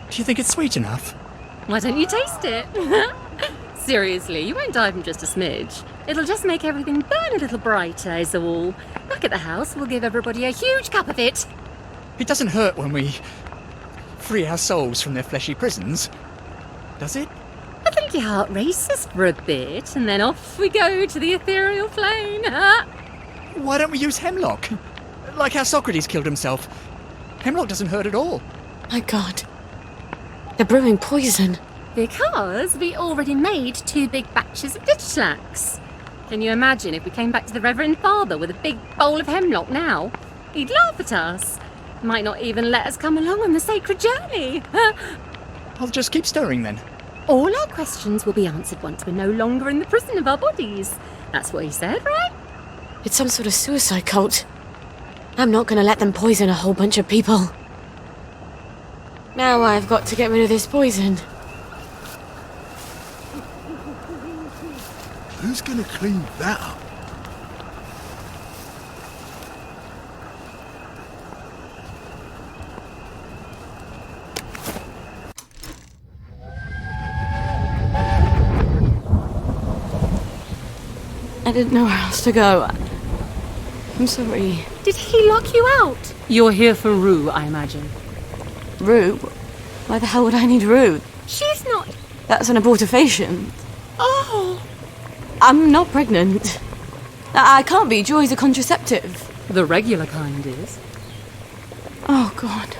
Do you think it's sweet enough? Why don't you taste it? Seriously, you won't die from just a smidge. It'll just make everything burn a little brighter, is all. Back at the house, we'll give everybody a huge cup of it. It doesn't hurt when we free our souls from their fleshy prisons, does it? I think your heart races for a bit, and then off we go to the ethereal plane. Why don't we use hemlock? Like how Socrates killed himself. Hemlock doesn't hurt at all. My God. They're brewing poison. Because we already made 2 big batches of ditchlax. Can you imagine if we came back to the Reverend Father with a big bowl of hemlock now? He'd laugh at us. Might not even let us come along on the sacred journey. I'll just keep stirring then. All our questions will be answered once we're no longer in the prison of our bodies. That's what he said, right? It's some sort of suicide cult. I'm not going to let them poison a whole bunch of people. Now I've got to get rid of this poison. Who's gonna clean that up? I didn't know where else to go. I'm sorry. Did he lock you out? You're here for Rue, I imagine. Rue? Why the hell would I need Rue? She's not... That's an abortifacient. Oh! I'm not pregnant. I can't be. Joy's a contraceptive. The regular kind is. Oh, God.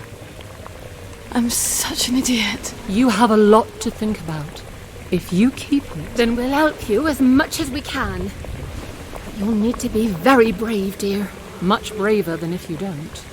I'm such an idiot. You have a lot to think about. If you keep it, then we'll help you as much as we can. But you'll need to be very brave, dear. Much braver than if you don't.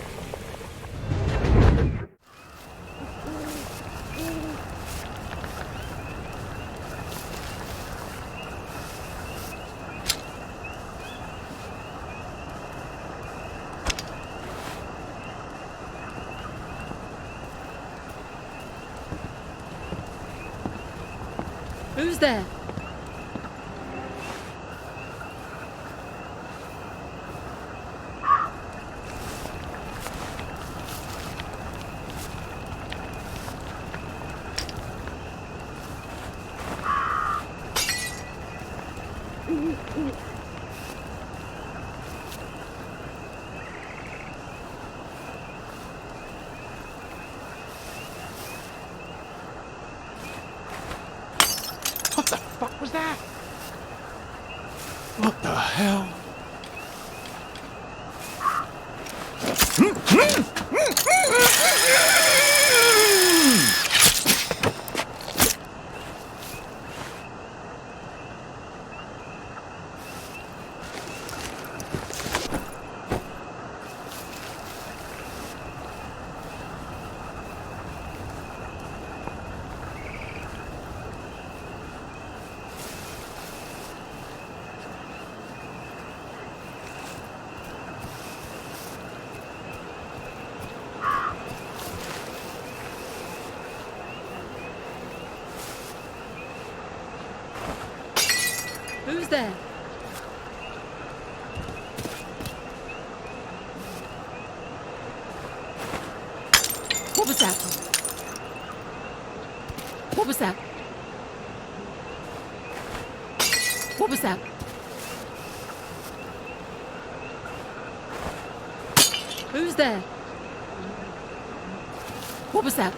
Who's there? What the fuck was that? What the hell? Who's there? What was that? What was that? What was that? Who's there? What was that?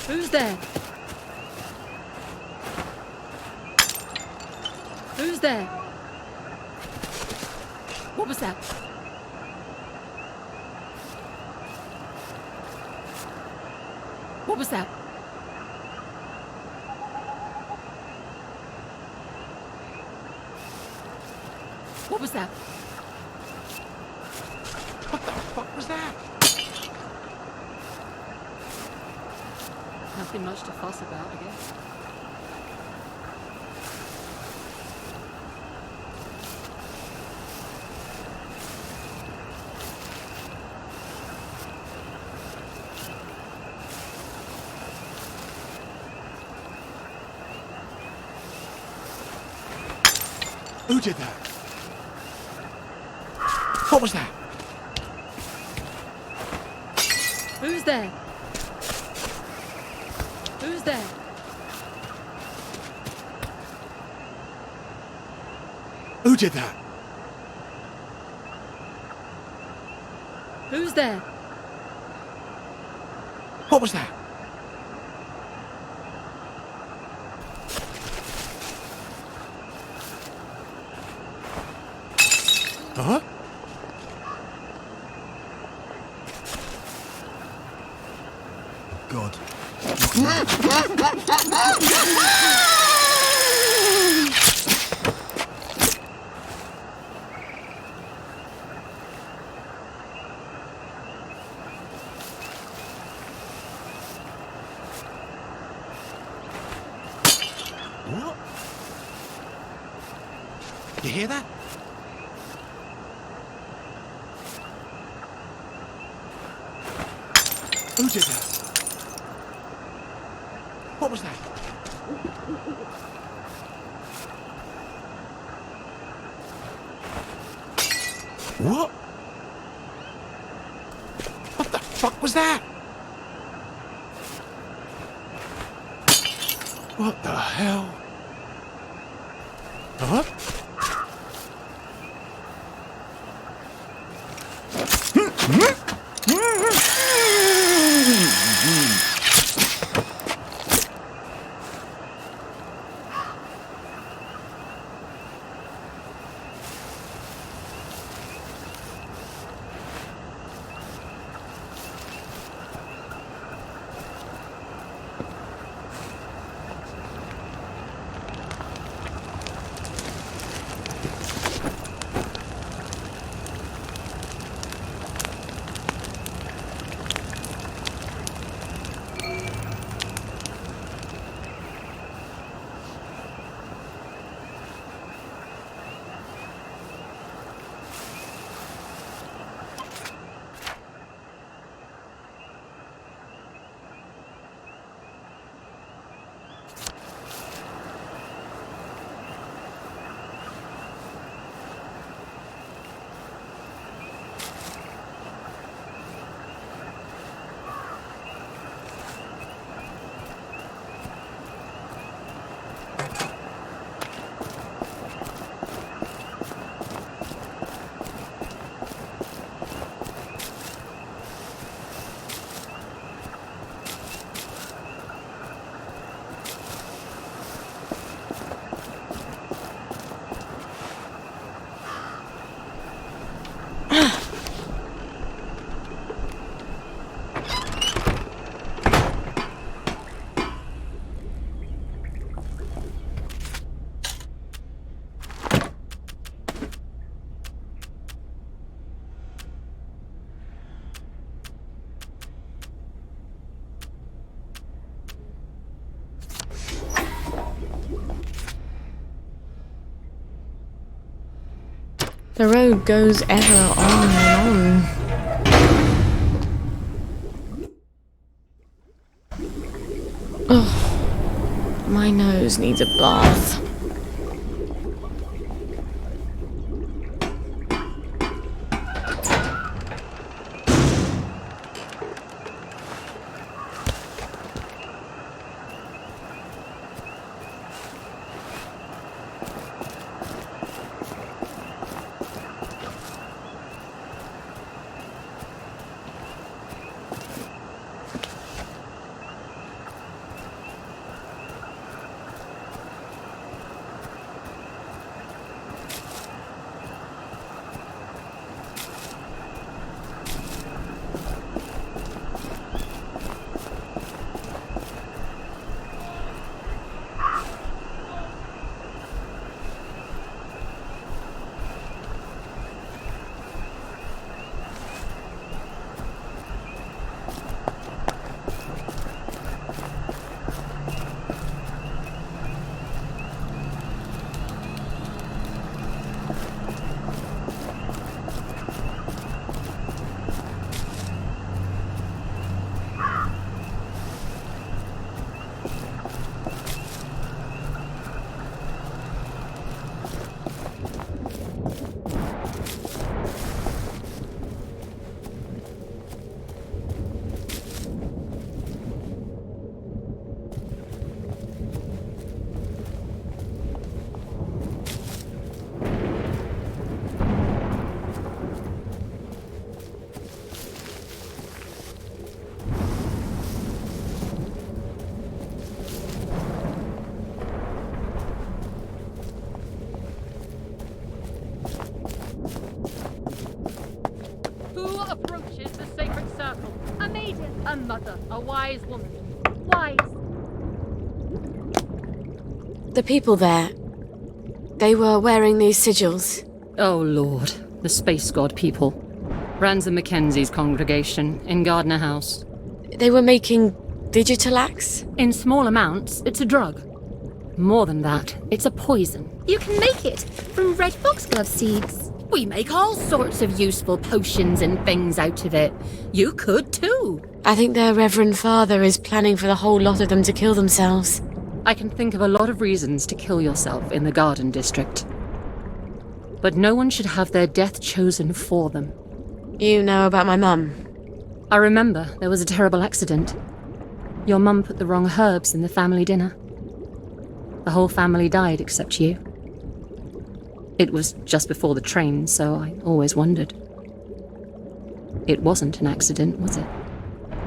Who's there? Who's there? What was that? What was that? What was that? What the fuck was that? Nothing much to fuss about, I guess. Who did that? What was that? Who's there? Who's there? Who did that? Who's there? What was that? Huh? God. What? You hear that? Who did that? What was that? What? What the fuck was that? What the hell? Huh? The road goes ever on and on. Oh, my nose needs a bath. A wise woman. Wise. The people there, they were wearing these sigils. Oh, Lord. The Space God people. Ransom Mackenzie's congregation in Gardner House. They were making digital axe? In small amounts, it's a drug. More than that, it's a poison. You can make it from red foxglove seeds. We make all sorts of useful potions and things out of it. You could too. I think their Reverend Father is planning for the whole lot of them to kill themselves. I can think of a lot of reasons to kill yourself in the Garden District. But no one should have their death chosen for them. You know about my mum? I remember there was a terrible accident. Your mum put the wrong herbs in the family dinner. The whole family died except you. It was just before the train, so I always wondered. It wasn't an accident, was it?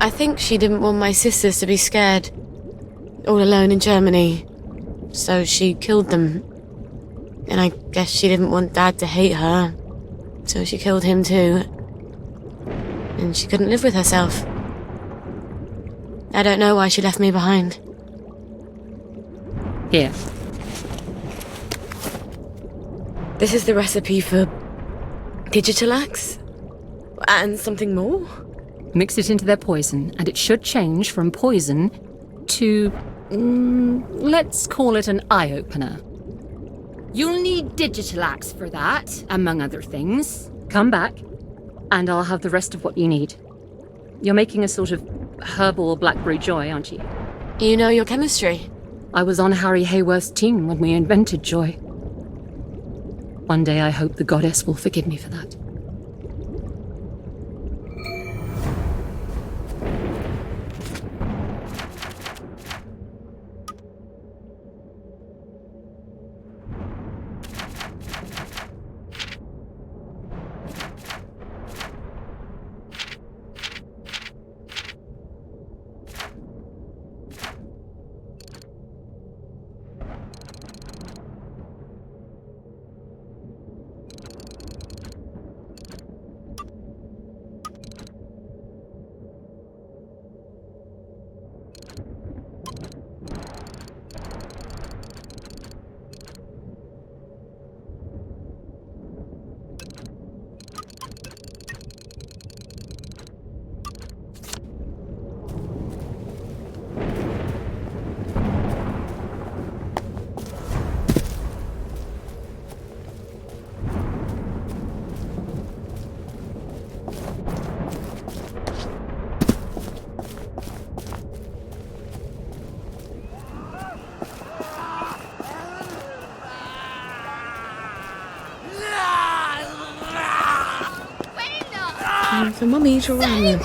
I think she didn't want my sisters to be scared. All alone in Germany. So she killed them. And I guess she didn't want Dad to hate her. So she killed him too. And she couldn't live with herself. I don't know why she left me behind. Here. This is the recipe for digital axe? And something more? Mix it into their poison, and it should change from poison to... let's call it an eye-opener. You'll need digital axe for that, among other things. Come back, and I'll have the rest of what you need. You're making a sort of herbal blackberry joy, aren't you? You know your chemistry. I was on Harry Hayworth's team when we invented joy. One day I hope the goddess will forgive me for that. Time for Mummy to run.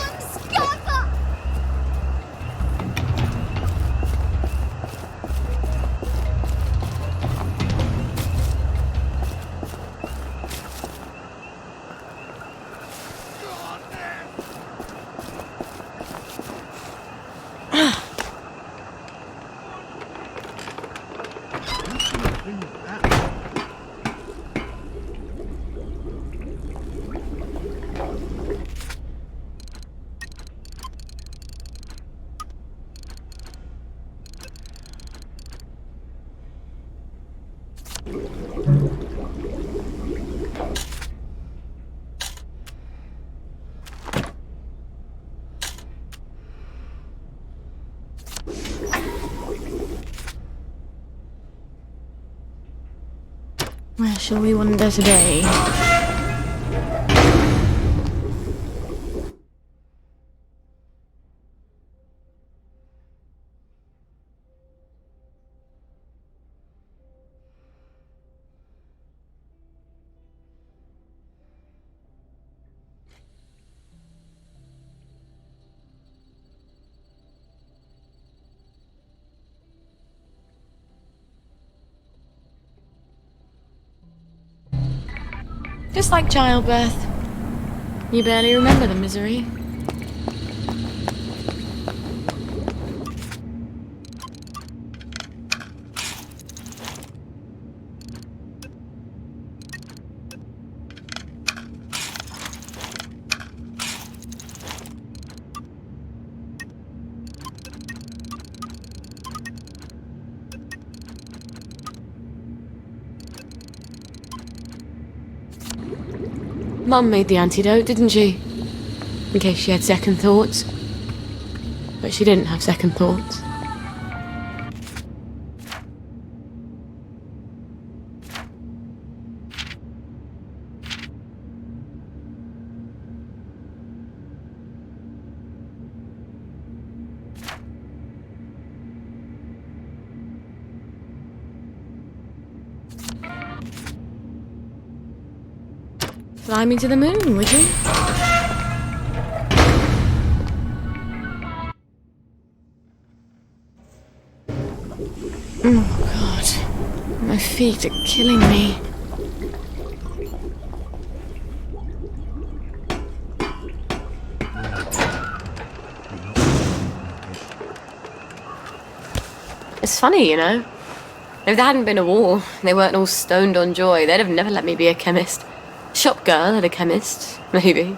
Where shall we wander today? Just like childbirth. You barely remember the misery. Mum made the antidote, didn't she? In case she had second thoughts. But she didn't have second thoughts. Fly me to the moon, would you? Oh, God. My feet are killing me. It's funny, you know. If there hadn't been a war, they weren't all stoned on joy, they'd have never let me be a chemist. Shop girl at a chemist, maybe.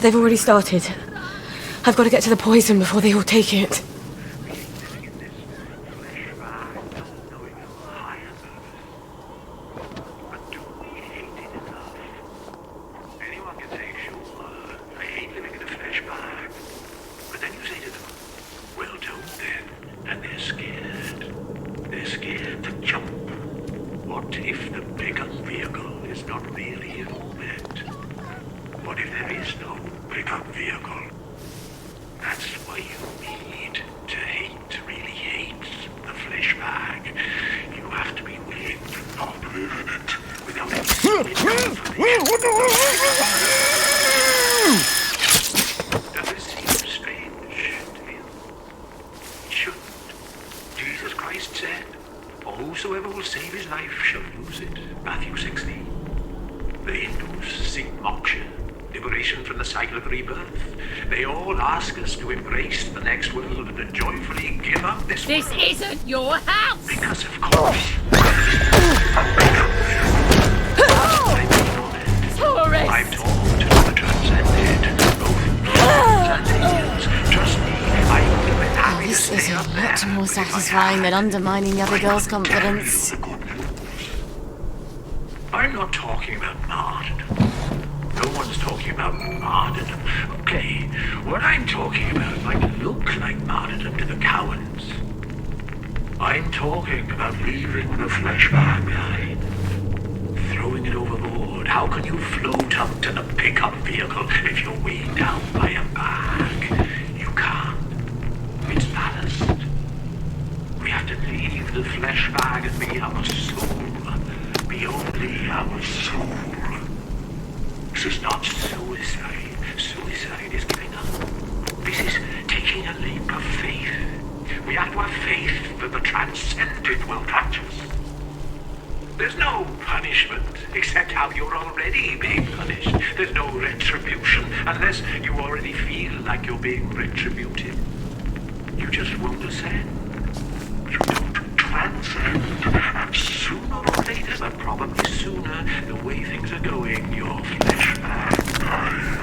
They've already started. I've got to get to the poison before they all take it. Whosoever will save his life shall lose it. Matthew 16. The Hindus seek moksha, liberation from the cycle of rebirth. They all ask us to embrace the next world and to joyfully give up this world. This isn't your house! Because of course. Taurus! I've talked to the transcended, both and aliens. Trust me, I will be happy to This stay is up there. much more satisfying than undermining the other girl's confidence. I'm not talking about martyrdom. No one's talking about martyrdom. Okay, what I'm talking about might look like martyrdom to the cowards. I'm talking about leaving the flesh bag behind. Throwing it overboard. How can you float up to the pickup vehicle if you're weighed down by a bag? You can't. It's ballast. We have to leave the flesh bag and be our soul. Be only our soul. This is not suicide. Suicide is giving up. This is taking a leap of faith. We have to have faith that the transcendent will catch us. There's no punishment, except how you're already being punished. There's no retribution, unless you already feel like you're being retributed. You just won't ascend. You don't transcend. And sooner or later, but probably sooner, the way things are going, your flesh bag dies.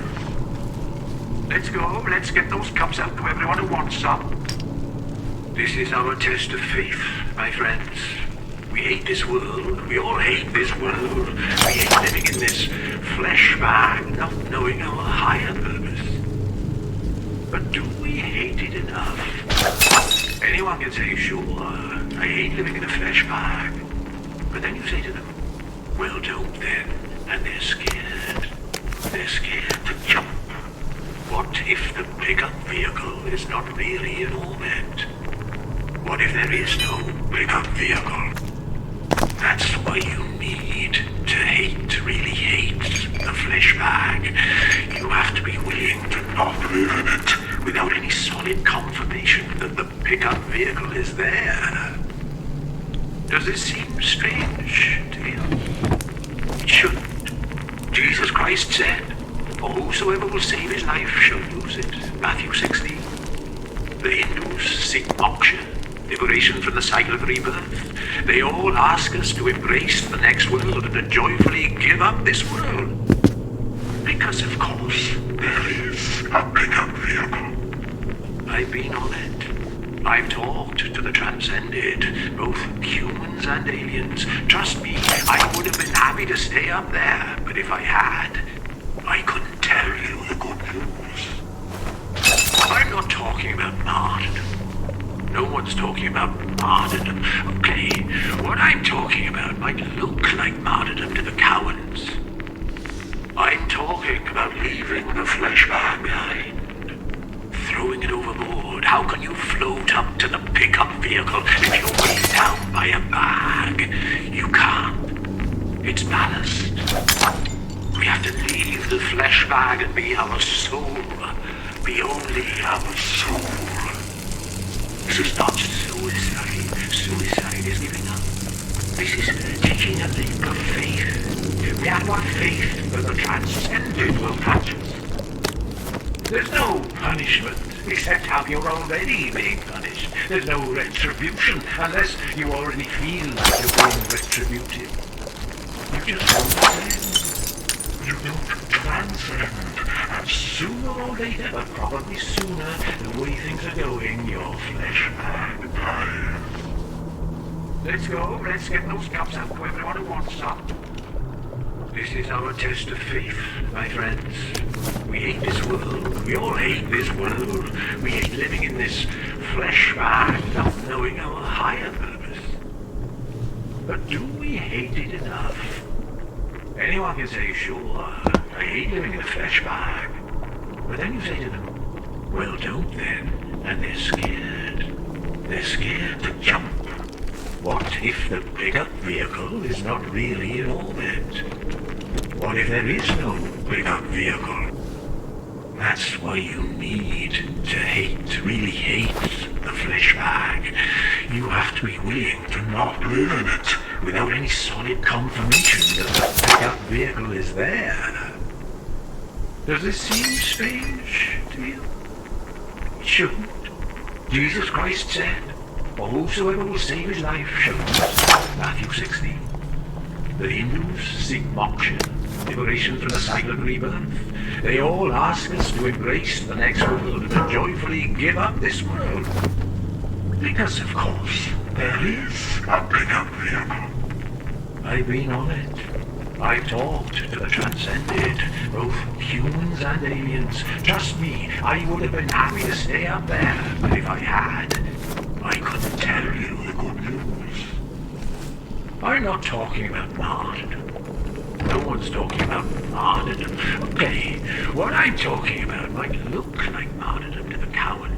Let's go. Let's get those cups out to everyone who wants some. This is our test of faith, my friends. We hate this world. We all hate this world. We hate living in this flesh bag, not knowing our higher purpose. But do we hate it enough? Anyone can say, sure, I hate living in a flesh bag. But then you say to them, well, don't then. And they're scared. They're scared to jump. What if the pickup vehicle is not really an orbit? What if there is no pickup vehicle? That's why you need to hate, really hate the flesh bag. You have to be willing to not live in it without any solid confirmation that the pickup vehicle is there. Does this seem strange to you? It shouldn't. Jesus Christ said, for whosoever will save his life shall lose it. Matthew 16. The Hindus seek moksha, liberation from the cycle of rebirth. They all ask us to embrace the next world and to joyfully give up this world. Because, of course, there is a pickup vehicle. I've been on it. I've talked to the transcended, both humans and aliens. Trust me, I would have been happy to stay up there, but if I had, I couldn't tell you the good news. I'm not talking about martyrdom. No one's talking about martyrdom. Okay, what I'm talking about might look like martyrdom to the cowards. I'm talking about leaving the flesh bag behind. Throwing it overboard. How can you float up to the pickup vehicle if you're weighed down by a bag? You can't. It's ballast. We have to leave the flesh bag and be our soul. Be only our soul. This is not suicide. Suicide is giving up. This is taking a leap of faith. We have to have faith that the transcendent will catch us. There's no punishment, except how you're already being punished. There's no retribution, unless you already feel like you're being retributed. You just don't ascend. You don't transcend. And sooner or later, but probably sooner, the way things are going, your flesh bag dies. Let's go. Let's get those cups out to everyone who wants some. This is our test of faith, my friends. We hate this world. We all hate this world. We hate living in this flesh bag, not knowing our higher purpose. But do we hate it enough? Anyone can say, sure, I hate living in a flesh bag. But then you say to them, well, don't then. And they're scared. They're scared to jump. What if the pickup vehicle is not really in orbit? What if there is no pickup vehicle? That's why you need to hate, really hate the flesh bag. You have to be willing to not live in it without any solid confirmation that the pickup vehicle is there. Does this seem strange to you? It shouldn't. Jesus Christ said, for whosoever will save his life shall lose it. Matthew 16. The Hindus seek moksha, liberation from the cycle of rebirth. They all ask us to embrace the next world and to joyfully give up this world. Because, of course, there is a pickup vehicle. I've been on it. I've talked to the transcended, both humans and aliens. Trust me, I would have been happy to stay up there, but if I had, I couldn't tell you the good news. I'm not talking about martyrdom. No one's talking about martyrdom. Okay, what I'm talking about might look like martyrdom to the cowards.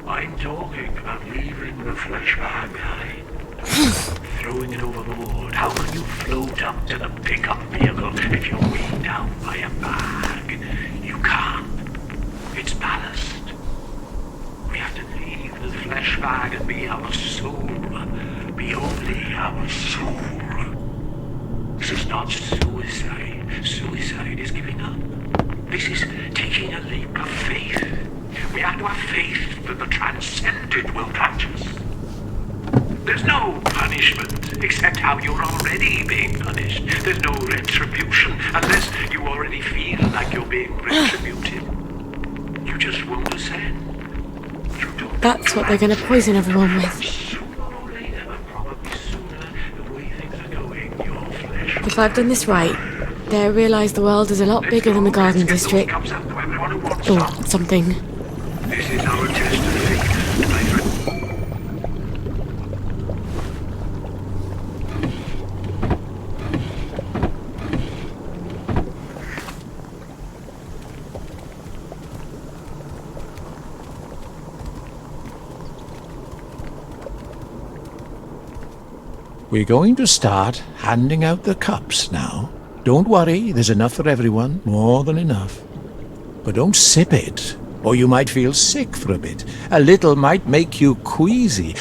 I'm talking about leaving the flesh bag behind. Throwing it overboard. How can you float up to the pickup vehicle if you're weighed down by a bag? You can't. It's ballast. We have to leave the flesh bag and be our soul. Be only our soul. This is not suicide. Suicide is giving up. This is taking a leap of faith. We have to have faith that the transcended will catch us. There's no punishment, except how you're already being punished. There's no retribution, unless you already feel like you're being retributed. You just won't ascend. You don't. That's what they're going to poison everyone with. Sooner or later, but probably sooner, the way things are going, your flesh. If I've done this right, they'll realise the world is a lot bigger than the Garden District. Or something. This is our test of faith, my friend. We're going to start handing out the cups now. Don't worry, there's enough for everyone, more than enough. But don't sip it, or you might feel sick for a bit. A little might make you queasy.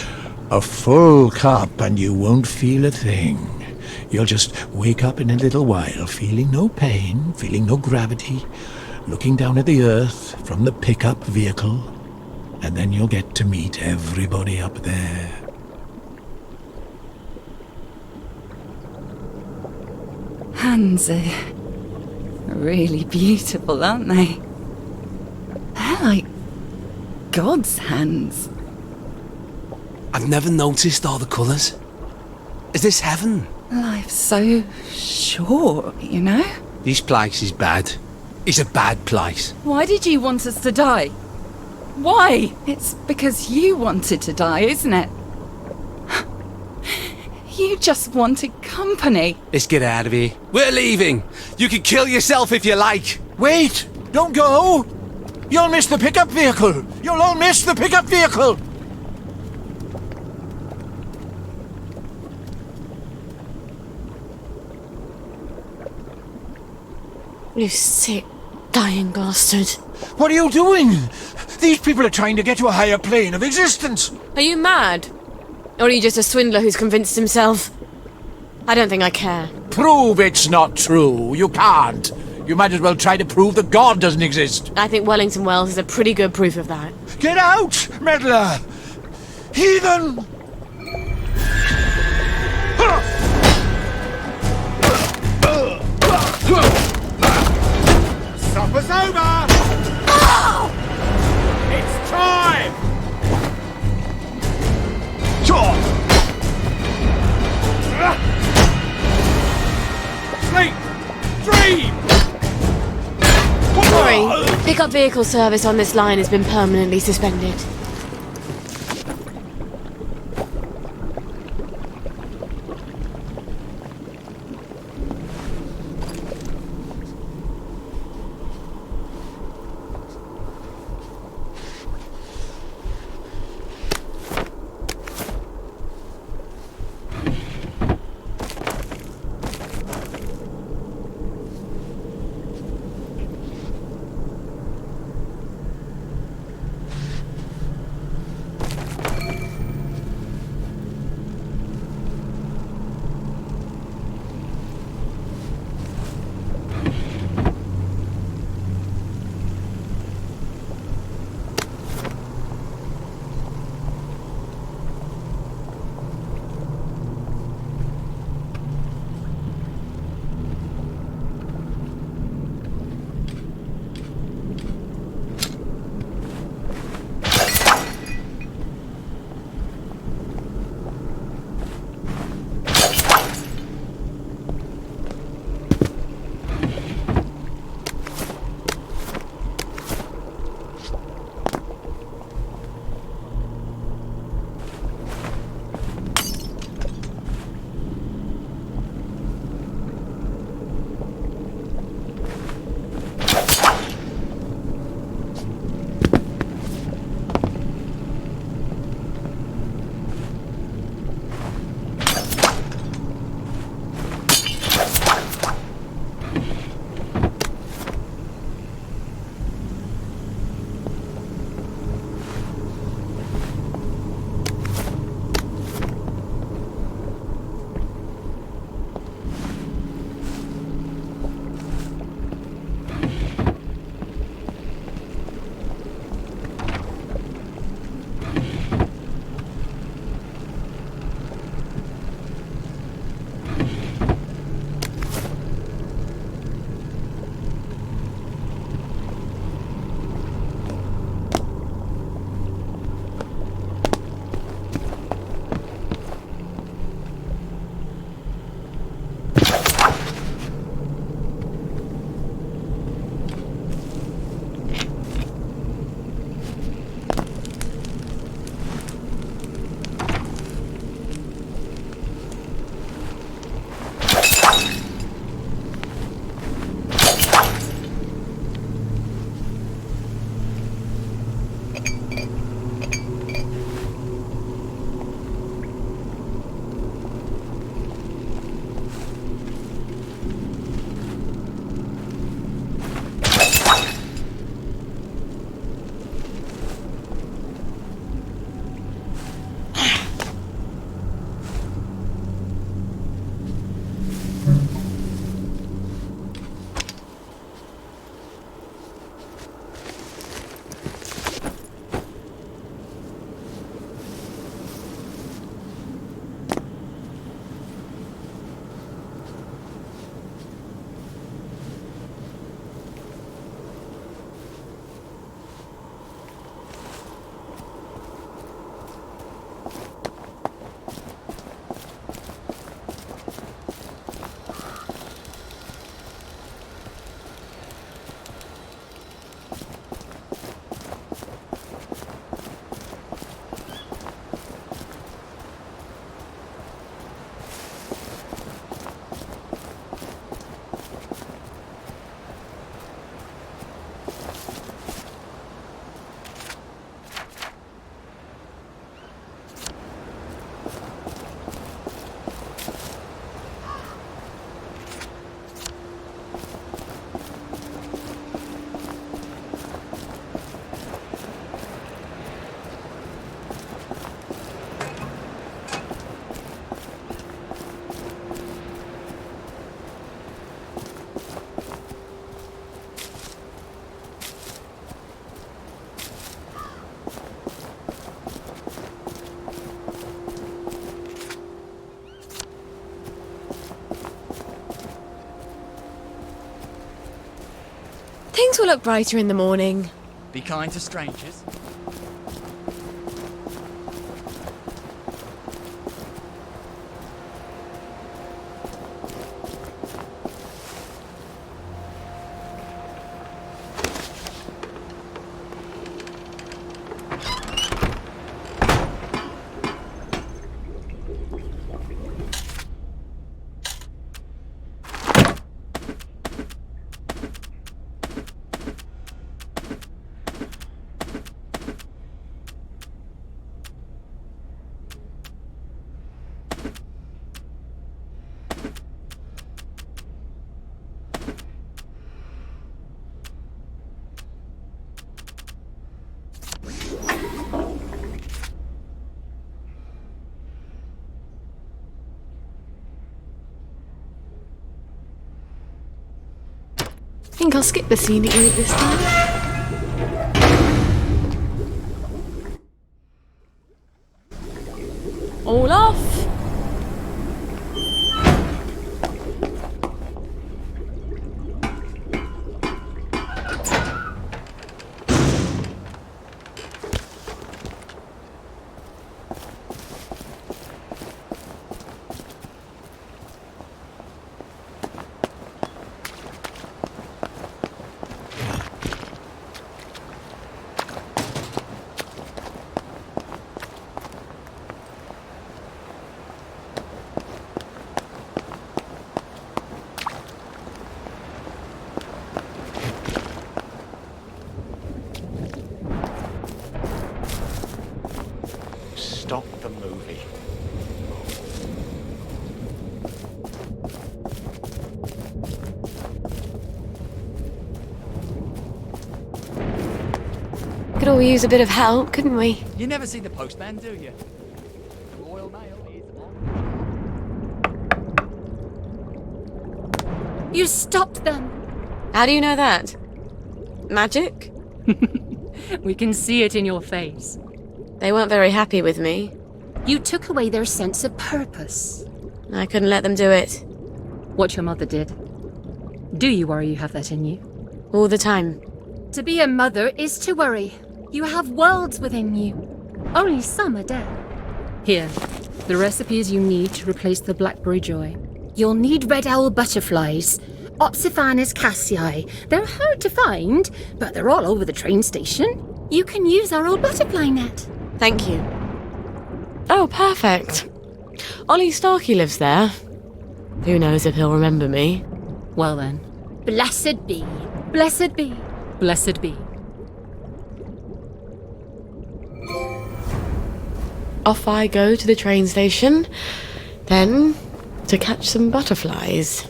A full cup and you won't feel a thing. You'll just wake up in a little while, feeling no pain, feeling no gravity, looking down at the earth from the pickup vehicle, and then you'll get to meet everybody up there. Hands are really beautiful, aren't they? They're like God's hands. I've never noticed all the colours. Is this heaven? Life's so short, you know? This place is bad. It's a bad place. Why did you want us to die? Why? It's because you wanted to die, isn't it? You just wanted company. Let's get out of here. We're leaving. You can kill yourself if you like. Wait! Don't go! You'll miss the pickup vehicle! You'll all miss the pickup vehicle! You sick, dying bastard. What are you doing? These people are trying to get to a higher plane of existence. Are you mad? Or are you just a swindler who's convinced himself? I don't think I care. Prove it's not true. You can't. You might as well try to prove that God doesn't exist. I think Wellington Wells is a pretty good proof of that. Get out, meddler! Heathen! Supper's over! It's time! Sleep! Dream! Sorry, pickup vehicle service on this line has been permanently suspended. Things will look brighter in the morning. Be kind to strangers. I think I'll skip the scenic route this time. All off! Stop the movie. Could all use a bit of help, couldn't we? You never see the postman, do you? Royal Mail is on. You stopped them! How do you know that? Magic? We can see it in your face. They weren't very happy with me. You took away their sense of purpose. I couldn't let them do it. What your mother did. Do you worry you have that in you? All the time. To be a mother is to worry. You have worlds within you. Only some are dead. Here, the recipes you need to replace the blackberry joy. You'll need red owl butterflies. Opsiphanes cassii. They're hard to find, but they're all over the train station. You can use our old butterfly net. Thank you. Oh, perfect. Ollie Starkey lives there. Who knows if he'll remember me. Well then, blessed be, blessed be, blessed be. Off I go to the train station, then to catch some butterflies.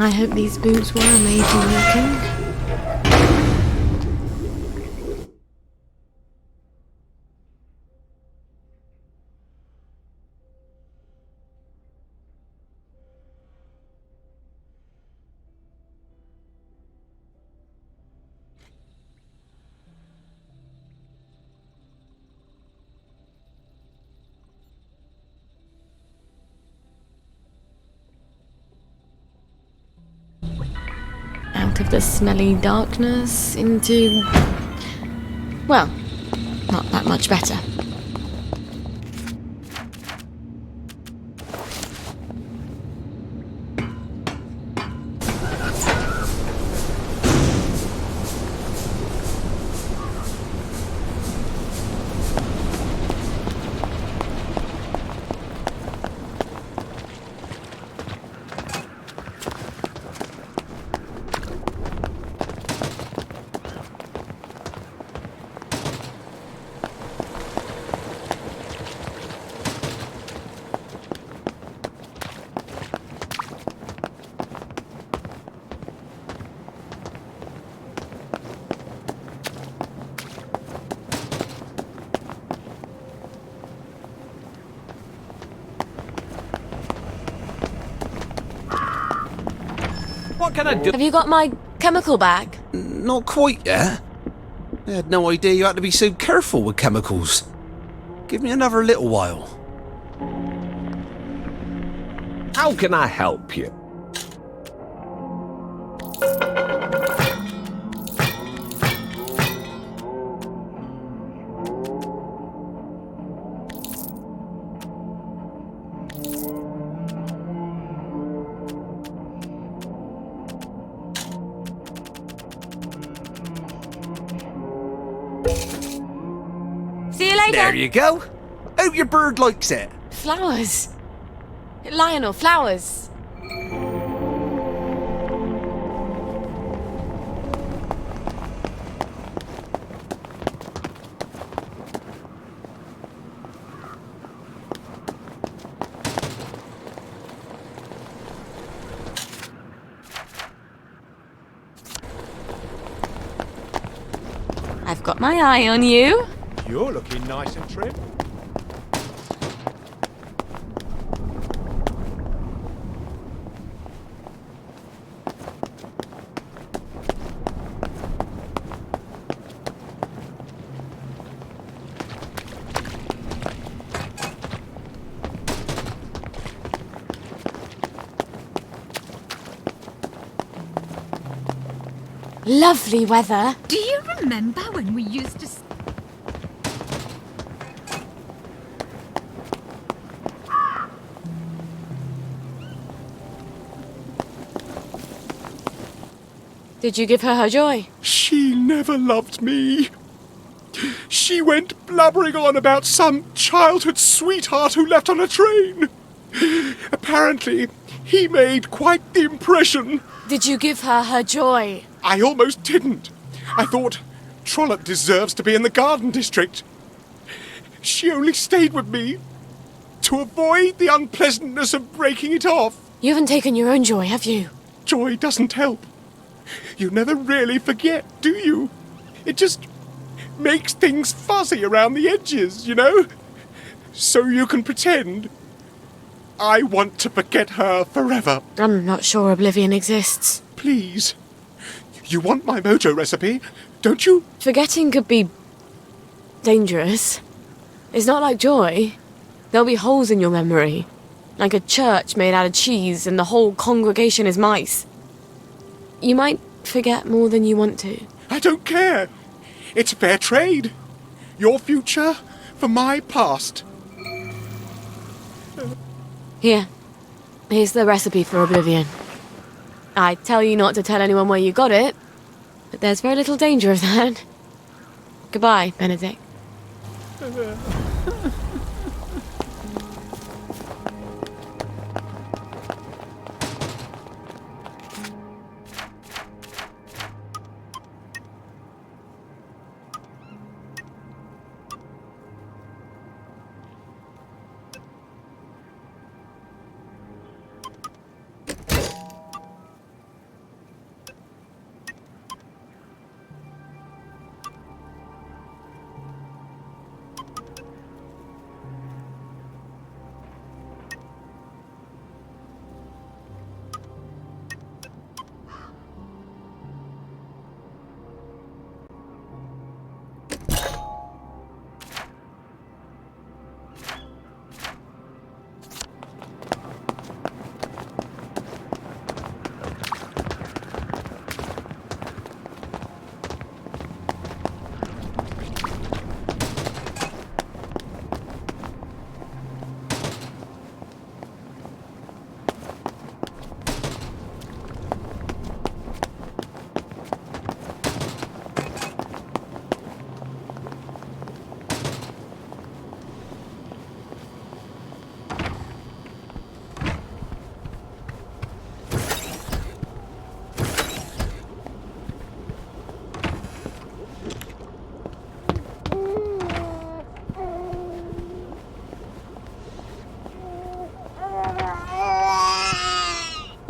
I hope these boots were made for walking. Out of the smelly darkness into... well, not that much better. What can I do? Have you got my chemical bag? Not quite yet. I had no idea you had to be so careful with chemicals. Give me another little while. How can I help you? See you later! There you go. Hope your bird likes it. Flowers. Lionel, flowers. I've got my eye on you. You're looking nice and trim. Lovely weather. Do you remember when we used to... Did you give her joy? She never loved me. She went blubbering on about some childhood sweetheart who left on a train. Apparently, he made quite the impression. Did you give her joy? I almost didn't. I thought, Trollope deserves to be in the Garden District. She only stayed with me to avoid the unpleasantness of breaking it off. You haven't taken your own joy, have you? Joy doesn't help. You never really forget, do you? It just makes things fuzzy around the edges, you know? So you can pretend. I want to forget her forever. I'm not sure oblivion exists. Please. You want my mojo recipe, don't you? Forgetting could be dangerous. It's not like joy. There'll be holes in your memory. Like a church made out of cheese and the whole congregation is mice. You might forget more than you want to. I don't care. It's fair trade. Your future for my past. Here's the recipe for oblivion. I tell you not to tell anyone where you got it, but there's very little danger of that. Goodbye, Benedict.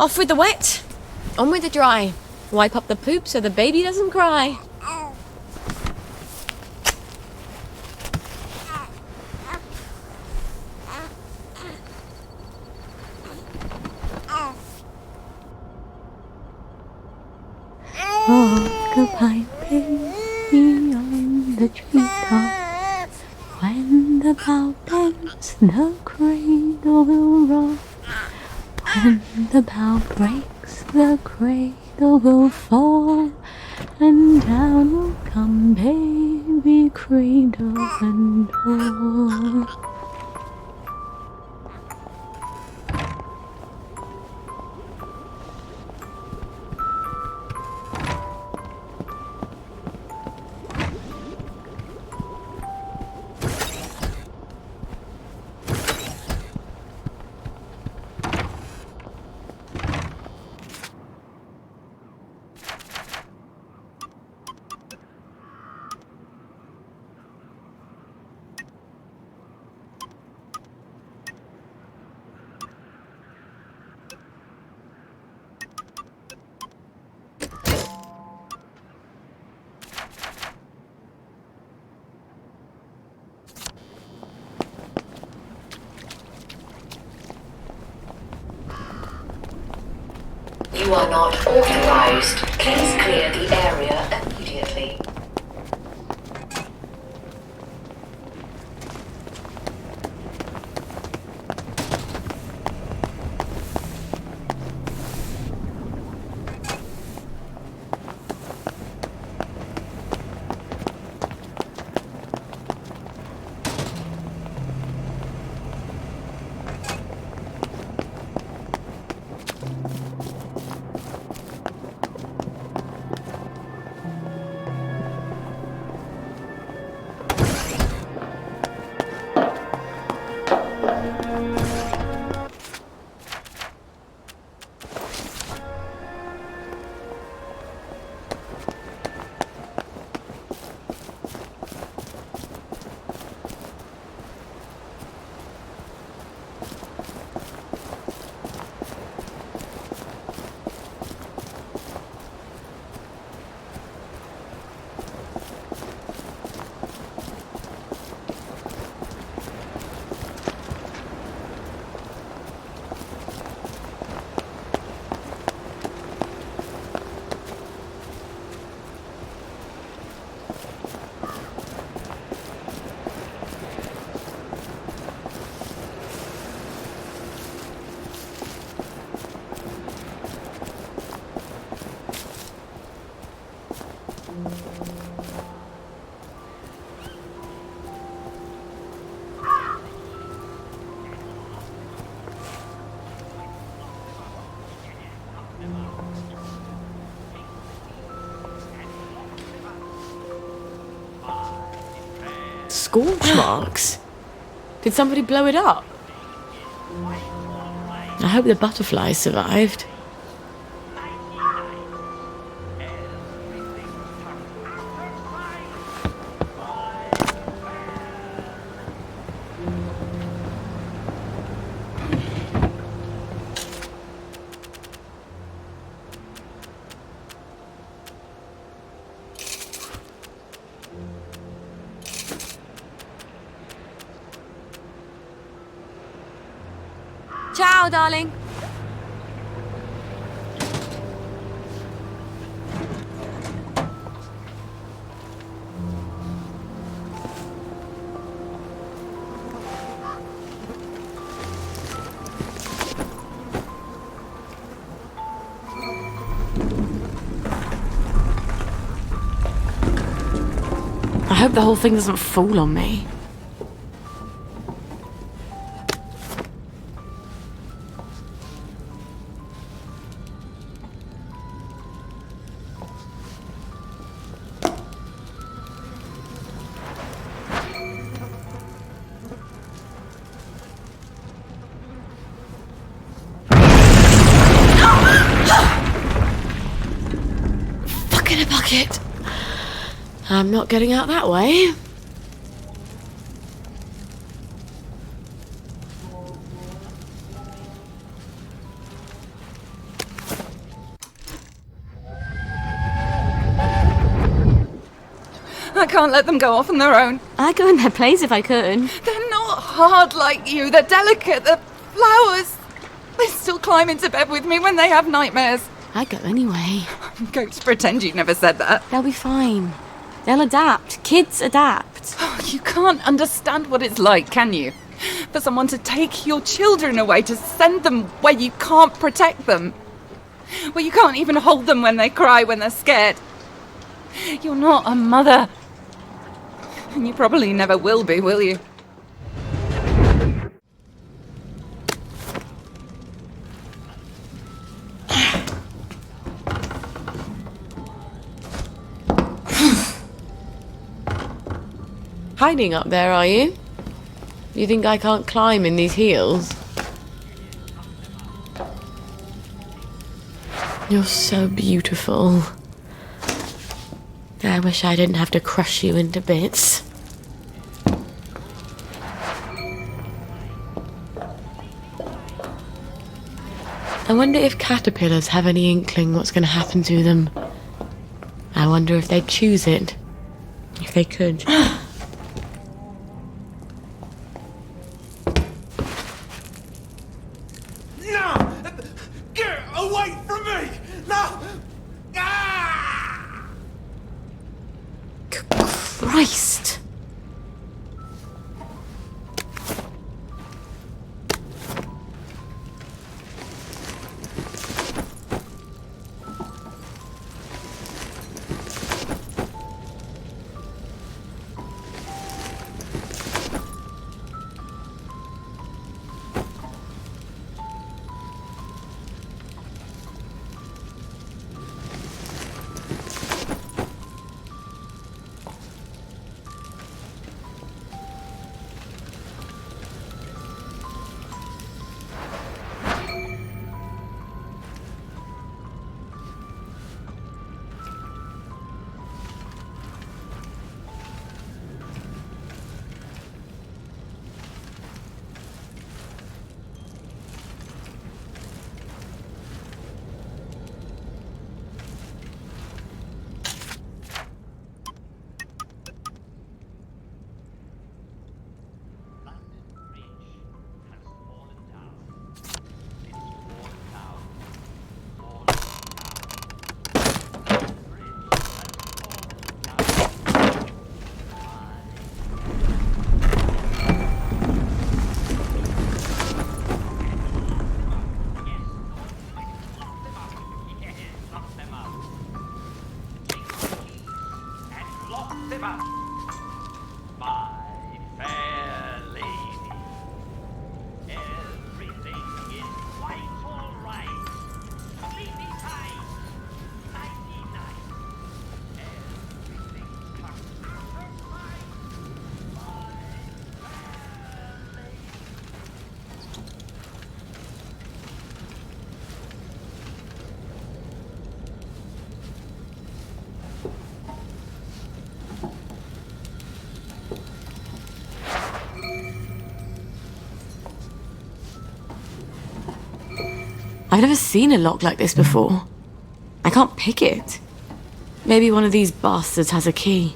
Off with the wet, on with the dry. Wipe up the poop so the baby doesn't cry. Goodbye, baby, on the treetop. When the bough bends, the cradle will rock. When the bough breaks, the cradle will fall, and down will come baby, cradle and all. You are not authorized. Please clear the area immediately. Scorch marks? Did somebody blow it up? I hope the butterflies survived. Ciao, darling. I hope the whole thing doesn't fall on me. Fuck in a bucket. I'm not getting out that way. I can't let them go off on their own. I'd go in their place if I could. They're not hard like you. They're delicate. They're flowers. They still climb into bed with me when they have nightmares. I'd go anyway. I'm going to pretend you never said that. They'll be fine. They'll adapt. Kids adapt. Oh, you can't understand what it's like, can you? For someone to take your children away, to send them where you can't protect them. Where you can't even hold them when they cry, when they're scared. You're not a mother. And you probably never will be, will you? Hiding up there, are you? You think I can't climb in these heels? You're so beautiful. I wish I didn't have to crush you into bits. I wonder if caterpillars have any inkling what's going to happen to them. I wonder if they'd choose it. If they could. No! Get away from me! No! Christ! I've never seen a lock like this before. I can't pick it. Maybe one of these bastards has a key.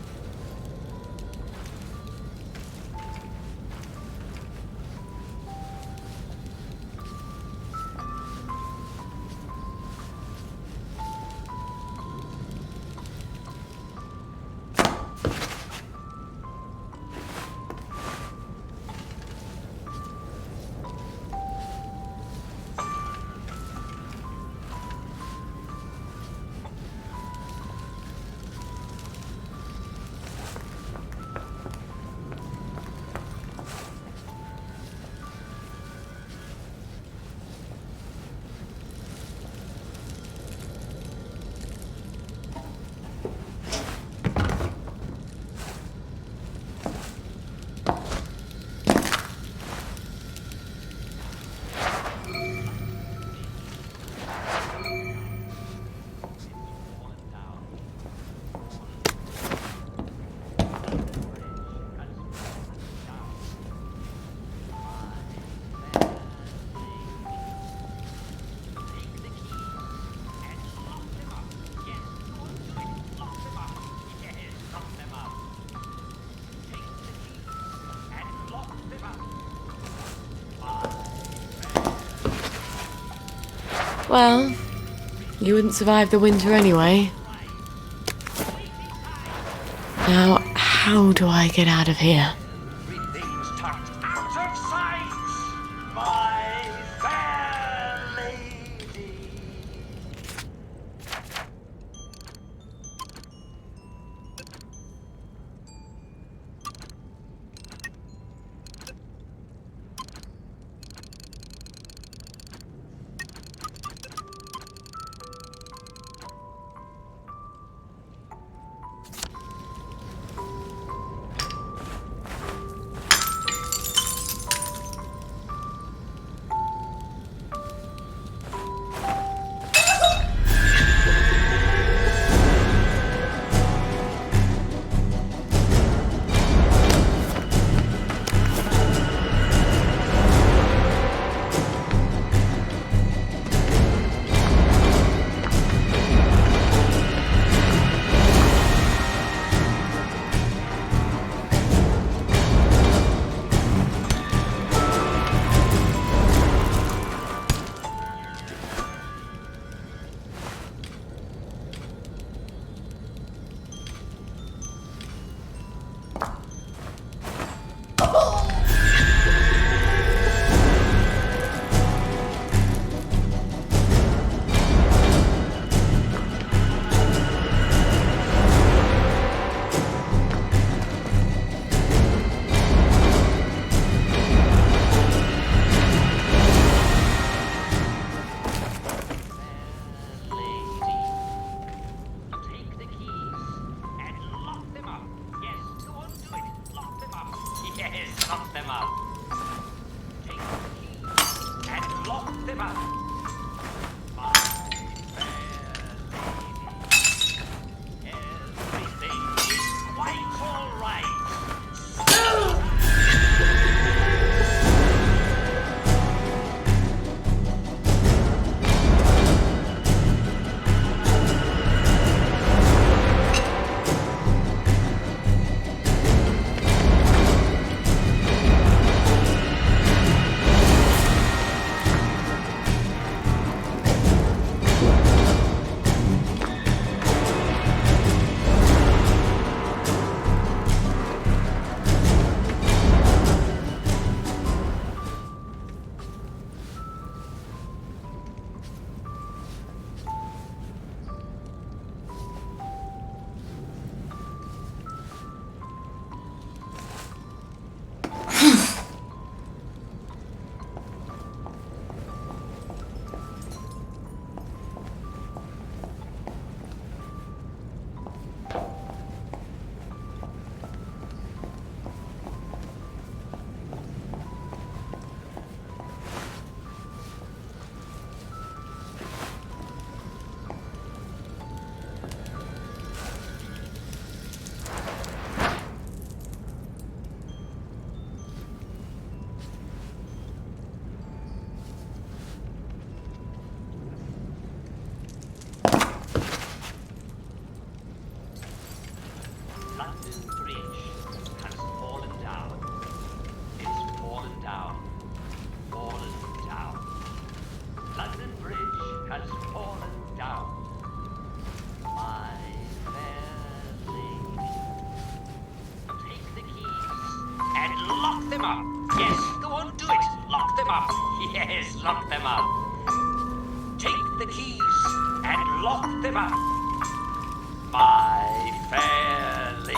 Well, you wouldn't survive the winter anyway. Now, how do I get out of here? Everything's tucked out of sight, my fair lady. Yes, lock them up. Take the keys and lock them up. My fair lady,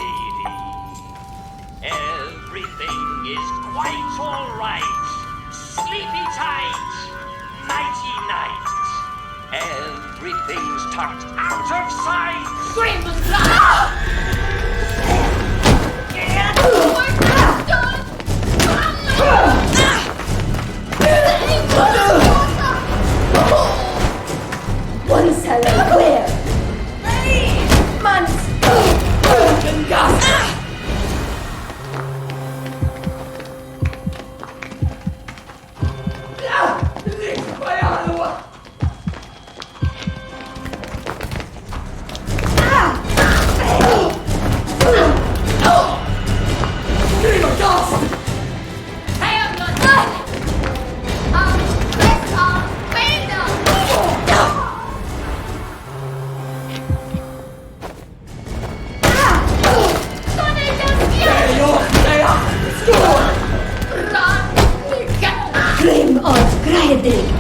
everything is quite all right. Sleepy tight, nighty-night. Everything's tucked out of sight. Scream and fly! Once hello, where? Months! And gas! TheTrueHDG.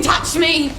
Touch me!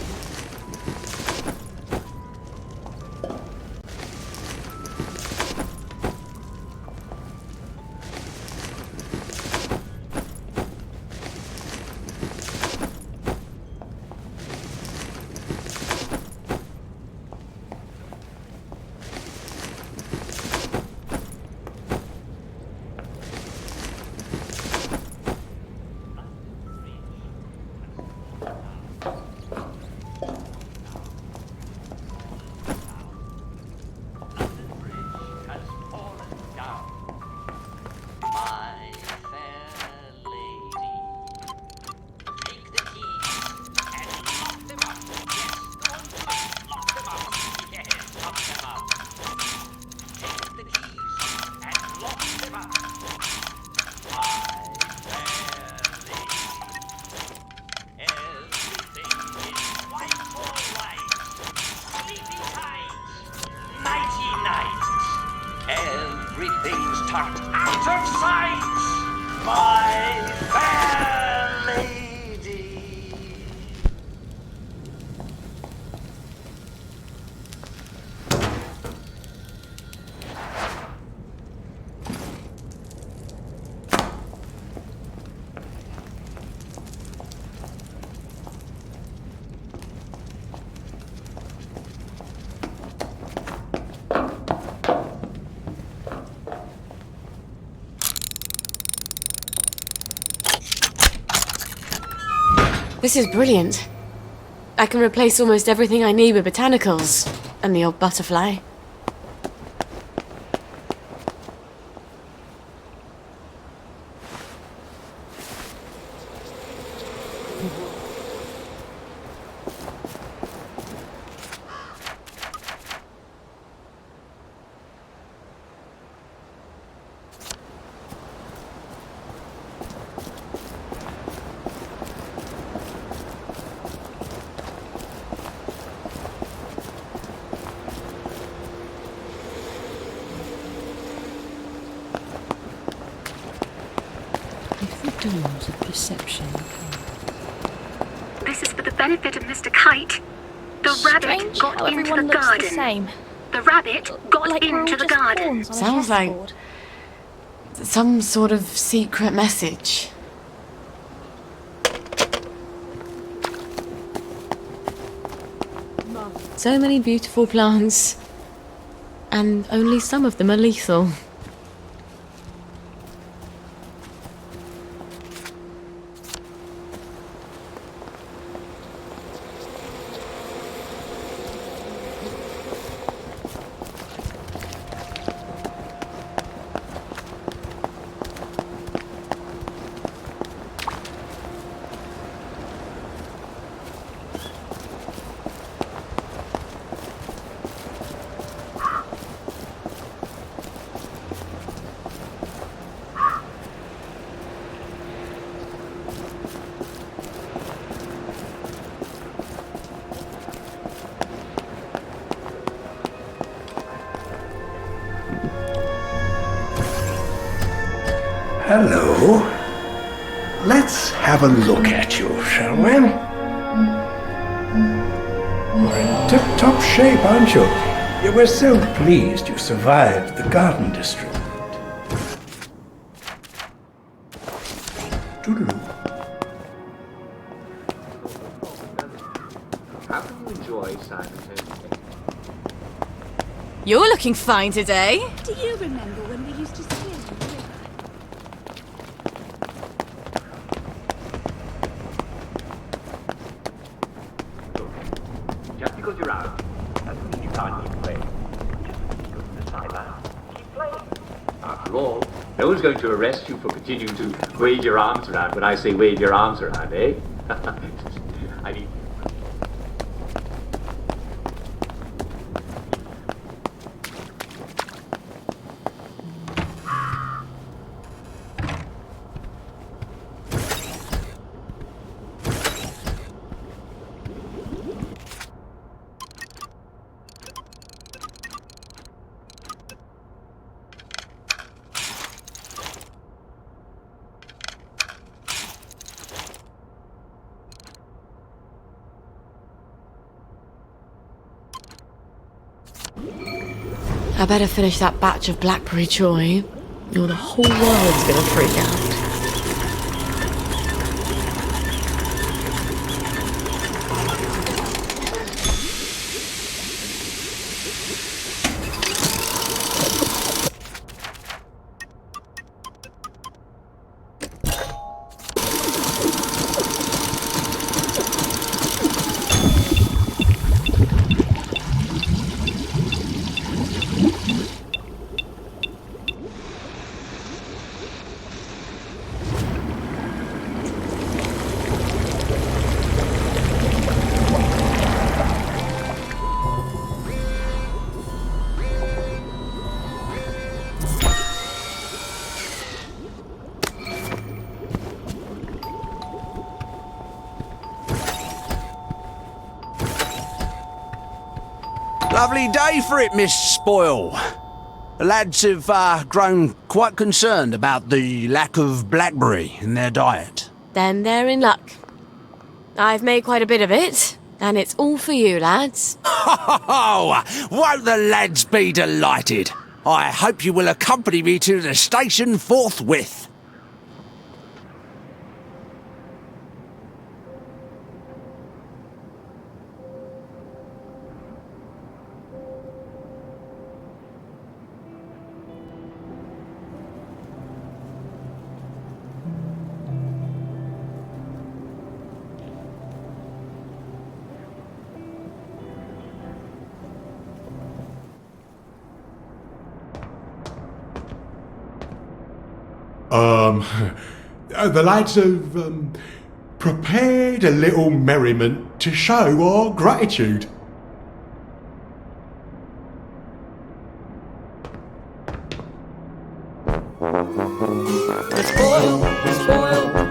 Everything's tucked out of sight, my fair lady. This is brilliant. I can replace almost everything I need with botanicals, and the odd butterfly. Doors of perception. This is for the benefit of Mr. Kite. The rabbit got into the garden. Same. The rabbit got into the garden. Sounds like some sort of secret message. So many beautiful plants, and only some of them are lethal. Hello. Let's have a look at you, shall we? You're in tip-top shape, aren't you? We're so pleased you survived the garden district. Toodaloo. How can you enjoy Sidenotes? You're looking fine today. Do you remember when we used to swim in the river? Just because you're out, doesn't mean you can't keep playing. Just go to the sideline, keep playing. After all, no one's going to arrest you for continuing to wave your arms around when I say wave your arms around, eh? I mean... I better finish that batch of blackberry joy, or the whole world's gonna freak out. Lovely day for it, Miss Spoil. The lads have grown quite concerned about the lack of blackberry in their diet. Then they're in luck. I've made quite a bit of it, and it's all for you, lads. Oh, won't the lads be delighted? I hope you will accompany me to the station forthwith. The lads have prepared a little merriment to show our gratitude.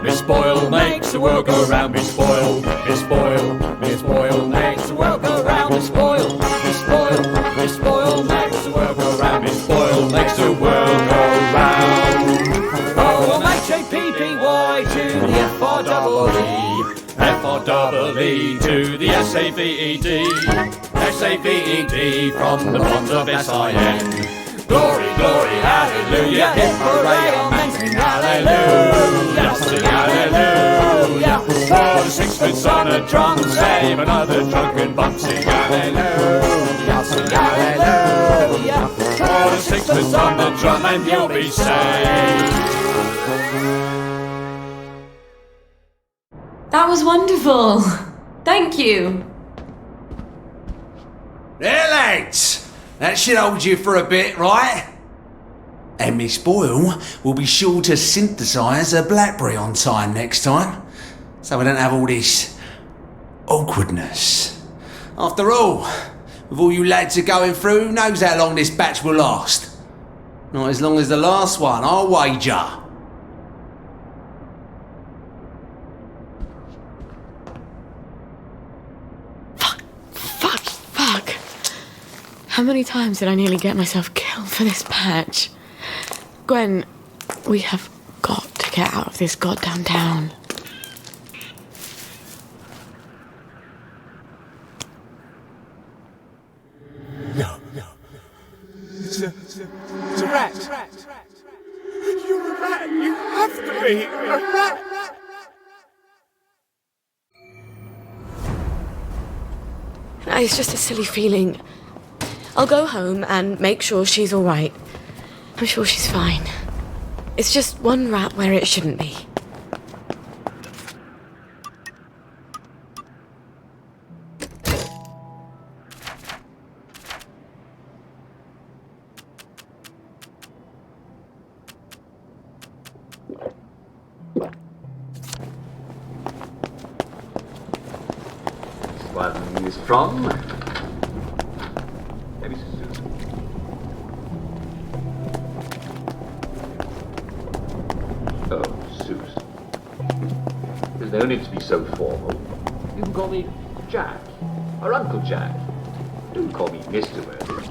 Miss Spoil makes the world go round. Miss Spoil makes the world go round. Miss Spoil makes the world go round. Miss Spoil makes the world go round. O-M-H-A-P-P-Y to the F-R-E-E to the S-A-V-E-D, S-A-V-E-D from the bonds of S-I-N. Glory, glory, hallelujah, hip hooray, amen, sing hallelujah, sing hallelujah. For the sixpence on a drum, save another drunken bum, sing hallelujah, sing hallelujah. For the sixpence on the drum and you'll be saved. That was wonderful. Thank you. There, lads. That should hold you for a bit, right? And Miss Boyle will be sure to synthesise a blackberry on time next time, so we don't have all this awkwardness. After all, with all you lads are going through, who knows how long this batch will last? Not as long as the last one, I'll wager. Fuck. How many times did I nearly get myself killed for this patch? Gwen, we have got get out of this goddamn town. No. It's a rat. You're a rat. You have to be a rat. It's just a silly feeling. I'll go home and make sure she's all right. I'm sure she's fine. It's just one rat where it shouldn't be. One is from... Maybe Susan. Oh, Susan. There's no need to be so formal. You can call me Jack, or Uncle Jack. Don't call me Mr. Murphy.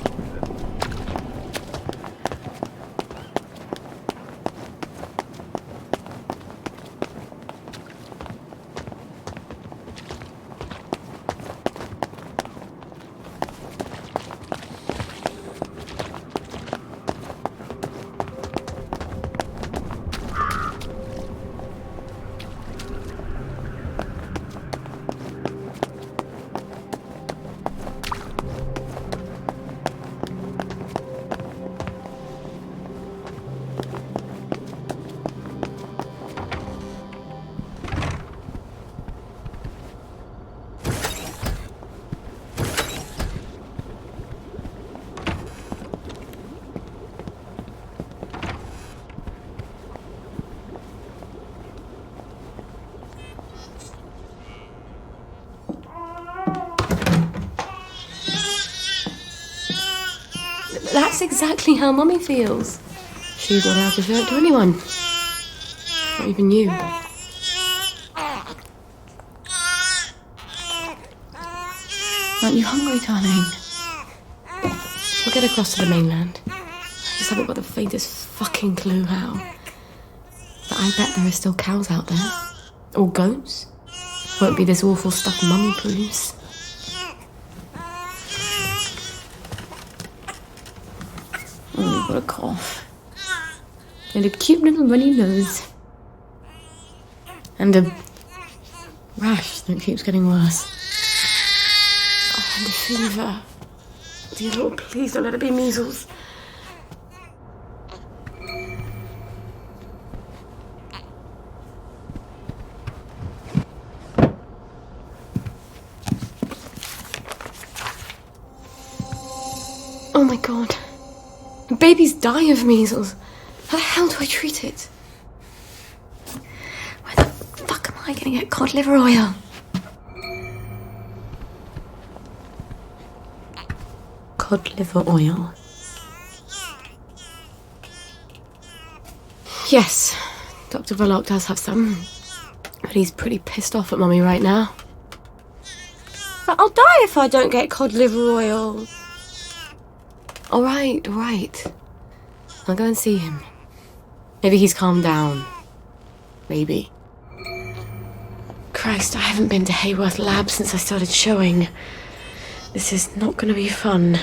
That's exactly how Mummy feels. She's not allowed to show it to anyone. Not even you. Aren't you hungry, darling? We'll get across to the mainland. I just haven't got the faintest fucking clue how. But I bet there are still cows out there. Or goats. Won't be this awful stuff Mummy proves. Oh, you've got a cough. And a cute little runny nose. And a rash that keeps getting worse. Oh, and a fever. Dear Lord, please don't let it be measles. Oh my God. Babies die of measles. How the hell do I treat it? Where the fuck am I gonna get cod liver oil? Cod liver oil. Yes, Dr. Verloc does have some. But he's pretty pissed off at Mummy right now. But I'll die if I don't get cod liver oil. All right. I'll go and see him. Maybe he's calmed down. Maybe. Christ, I haven't been to Hayworth Lab since I started showing. This is not going to be fun.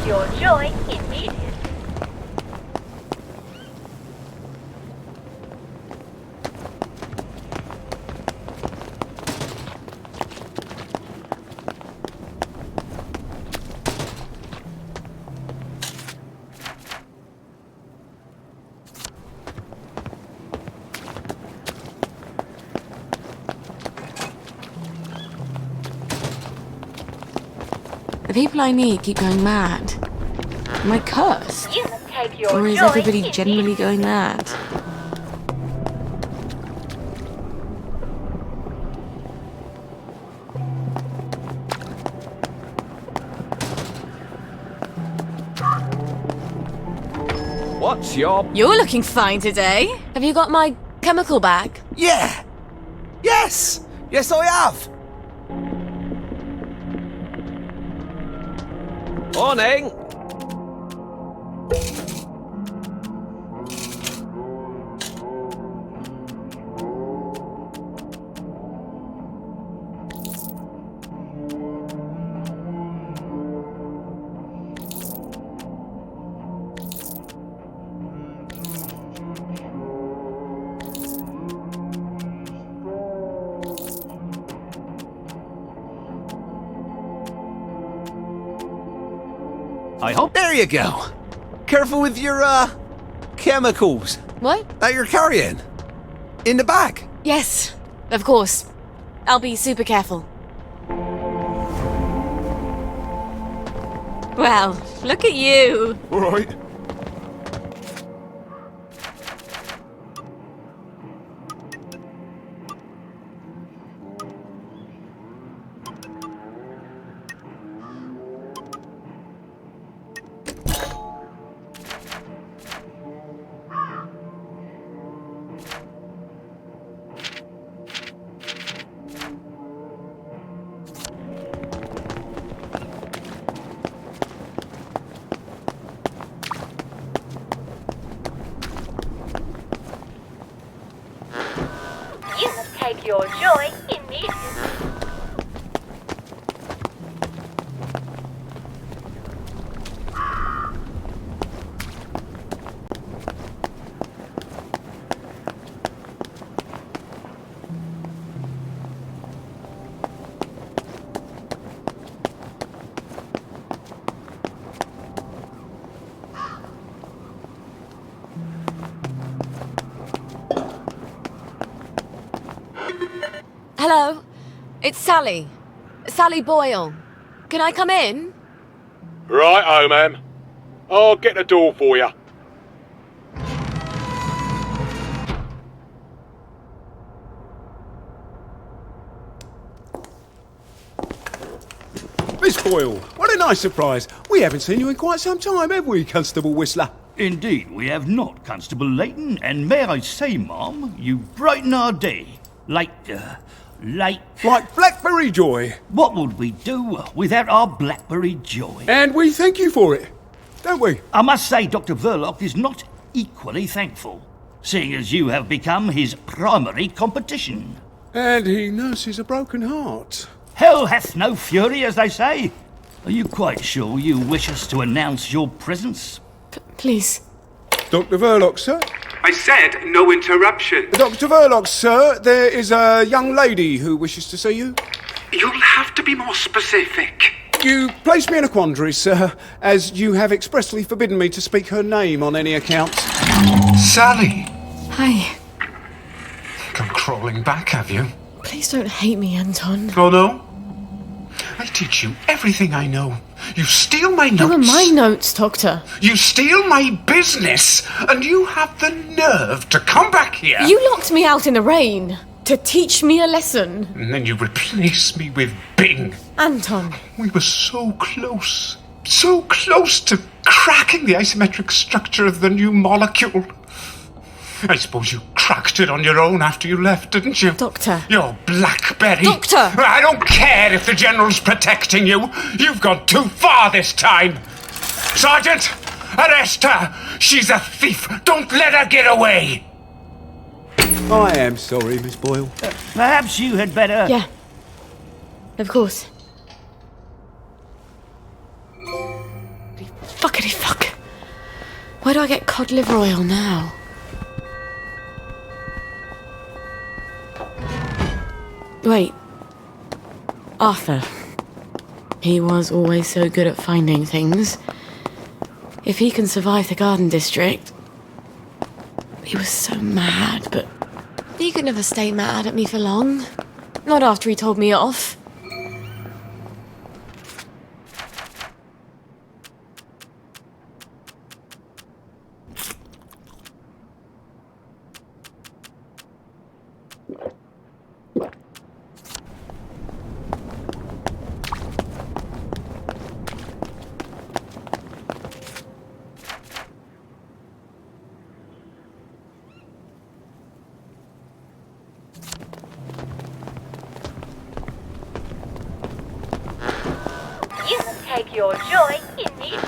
take your joy immediately. The people I meet keep going mad. Am I cursed? You must take your Or is joy everybody generally going mad? What's your... You're looking fine today. Have you got my chemical bag? Yeah! Yes! Yes, I have! Morning. I hope. There you go. Careful with your, chemicals. What? That you're carrying. In the bag. Yes, of course. I'll be super careful. Well, look at you. All right. You must take your joy immediately. Hello, it's Sally. Sally Boyle. Can I come in? Right, ma'am. I'll get the door for you. Miss Boyle, what a nice surprise. We haven't seen you in quite some time, have we, Constable Whistler? Indeed, we have not, Constable Layton, and may I say, Ma'am, you brighten our day. Like Blackberry Joy. What would we do without our Blackberry Joy? And we thank you for it, don't we? I must say Dr. Verloc is not equally thankful, seeing as you have become his primary competition. And he nurses a broken heart. Hell hath no fury, as they say. Are you quite sure you wish us to announce your presence? Please. Dr. Verloc, sir? I said no interruption. Dr. Verloc, sir, there is a young lady who wishes to see you. You'll have to be more specific. You place me in a quandary, sir, as you have expressly forbidden me to speak her name on any account. Sally! Hi. Come crawling back, have you? Please don't hate me, Anton. Oh, no? I teach you everything I know. You steal my notes. They were my notes, Doctor. You steal my business, and you have the nerve to come back here. You locked me out in the rain to teach me a lesson. And then you replace me with Bing. Anton. We were so close to cracking the asymmetric structure of the new molecule. I suppose you cracked it on your own after you left, didn't you? Doctor. Your Blackberry. Doctor! I don't care if the General's protecting you. You've gone too far this time. Sergeant, arrest her. She's a thief. Don't let her get away. I am sorry, Miss Boyle. Perhaps you had better... Yeah. Of course. Fuckity fuck. Where do I get cod liver oil now? Wait. Arthur. He was always so good at finding things. If he can survive the Garden District... He was so mad, but he could never stay mad at me for long. Not after he told me off. You must take your joy in it.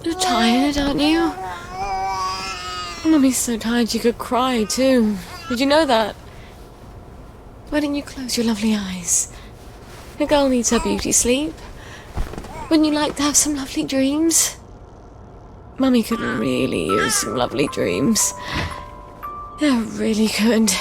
You're tired, aren't you? Mummy's so tired you could cry, too. Did you know that? Why didn't you close your lovely eyes? A girl needs her beauty sleep. Wouldn't you like to have some lovely dreams? Mummy could really use some lovely dreams. Yeah, really could.